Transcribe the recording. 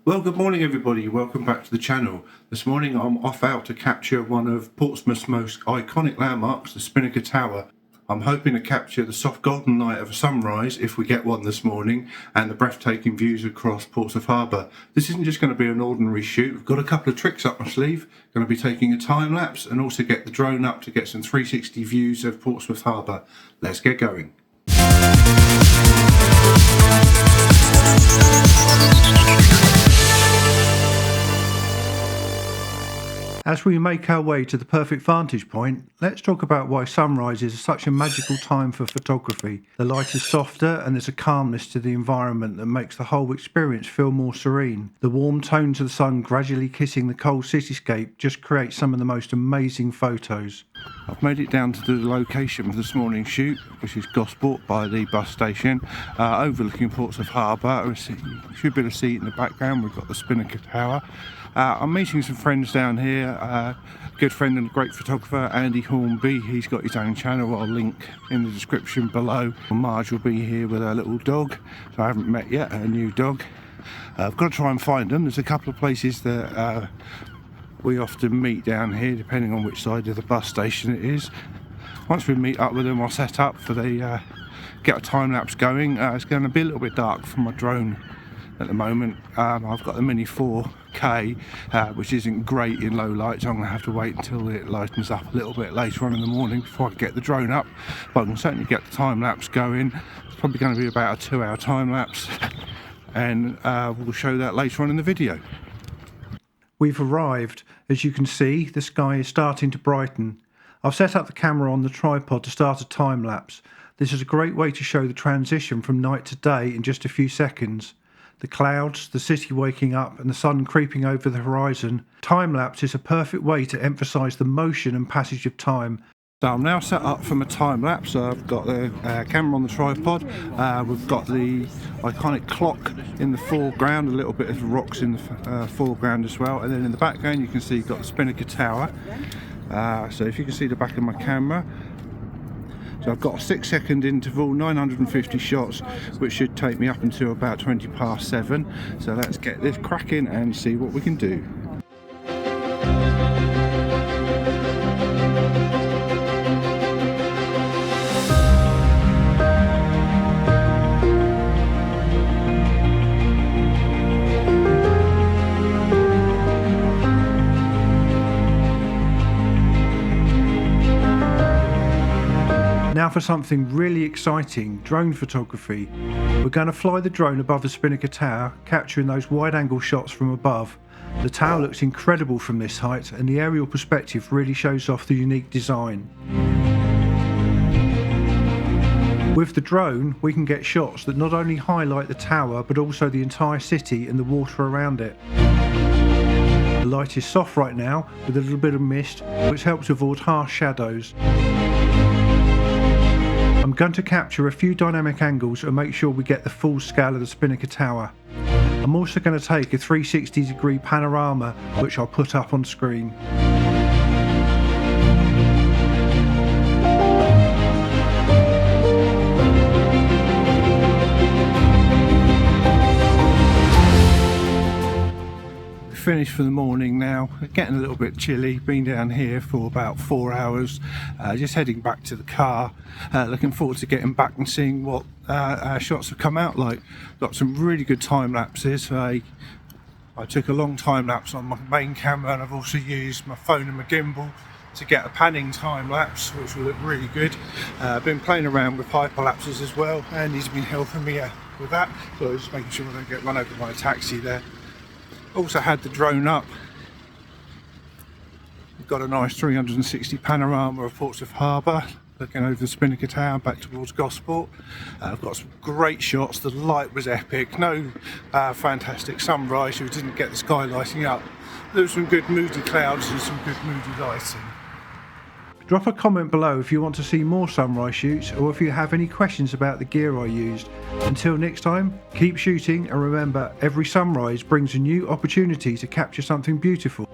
Well, good morning everybody, welcome back to the channel. This morning I'm off out to capture one of Portsmouth's most iconic landmarks, the Spinnaker Tower. I'm hoping to capture the soft golden light of a sunrise, if we get one this morning, and the breathtaking views across Portsmouth Harbour. This isn't just going to be an ordinary shoot, we've got a couple of tricks up my sleeve. Going to be taking a time lapse and also get the drone up to get some 360 views of Portsmouth Harbour. Let's get going. As we make our way to the perfect vantage point, let's talk about why sunrises are such a magical time for photography. The light is softer and there's a calmness to the environment that makes the whole experience feel more serene. The warm tones of the sun gradually kissing the cold cityscape just creates some of the most amazing photos. I've made it down to the location for this morning's shoot, which is Gosport by the bus station, overlooking Portsmouth Harbour. You should be able to see it in the background. We've got the Spinnaker Tower. I'm meeting some friends down here, a good friend and a great photographer, Andy Hornby. He's got his own channel, I'll link in the description below. Marge will be here with her little dog, so I haven't met yet, a new dog. I've got to try and find them. There's a couple of places that we often meet down here, depending on which side of the bus station it is. Once we meet up with them, I'll set up for the get a time lapse going. It's going to be a little bit dark from my drone at the moment. I've got the Mini 4K, which isn't great in low light, so I'm going to have to wait until it lightens up a little bit later on in the morning before I get the drone up. But I can certainly get the time lapse going. It's probably going to be about a 2-hour time lapse, and we'll show that later on in the video. We've arrived. As you can see, the sky is starting to brighten. I've set up the camera on the tripod to start a time lapse. This is a great way to show the transition from night to day in just a few seconds. The clouds, the city waking up and the sun creeping over the horizon. Time-lapse is a perfect way to emphasise the motion and passage of time. So I'm now set up for my time-lapse. I've got the camera on the tripod. We've got the iconic clock in the foreground, a little bit of rocks in the foreground as well. And then in the background you can see you've got the Spinnaker Tower. So if you can see the back of my camera. So I've got a 6-second interval, 950 shots, which should take me up until about 20 past 7. So let's get this cracking and see what we can do. Now for something really exciting, drone photography. We're going to fly the drone above the Spinnaker Tower, capturing those wide-angle shots from above. The tower looks incredible from this height, and the aerial perspective really shows off the unique design. With the drone, we can get shots that not only highlight the tower, but also the entire city and the water around it. The light is soft right now, with a little bit of mist, which helps avoid harsh shadows. I'm going to capture a few dynamic angles and make sure we get the full scale of the Spinnaker Tower. I'm also going to take a 360-degree panorama, which I'll put up on screen. Finished for the morning now, getting a little bit chilly, been down here for about 4 hours, just heading back to the car, looking forward to getting back and seeing what our shots have come out like. Got some really good time lapses. I took a long time lapse on my main camera, and I've also used my phone and my gimbal to get a panning time lapse, which will look really good. Been playing around with hyperlapses as well, and he's been helping me with that, so just making sure I don't get run over by a taxi there. Also had the drone up. We've got a nice 360 panorama of Portsmouth Harbour, looking over the Spinnaker Tower back towards Gosport. I've got some great shots. The light was epic. No fantastic sunrise, so we didn't get the sky lighting up. There were some good moody clouds and some good moody lighting. Drop a comment below if you want to see more sunrise shoots, or if you have any questions about the gear I used. Until next time, keep shooting, and remember, every sunrise brings a new opportunity to capture something beautiful.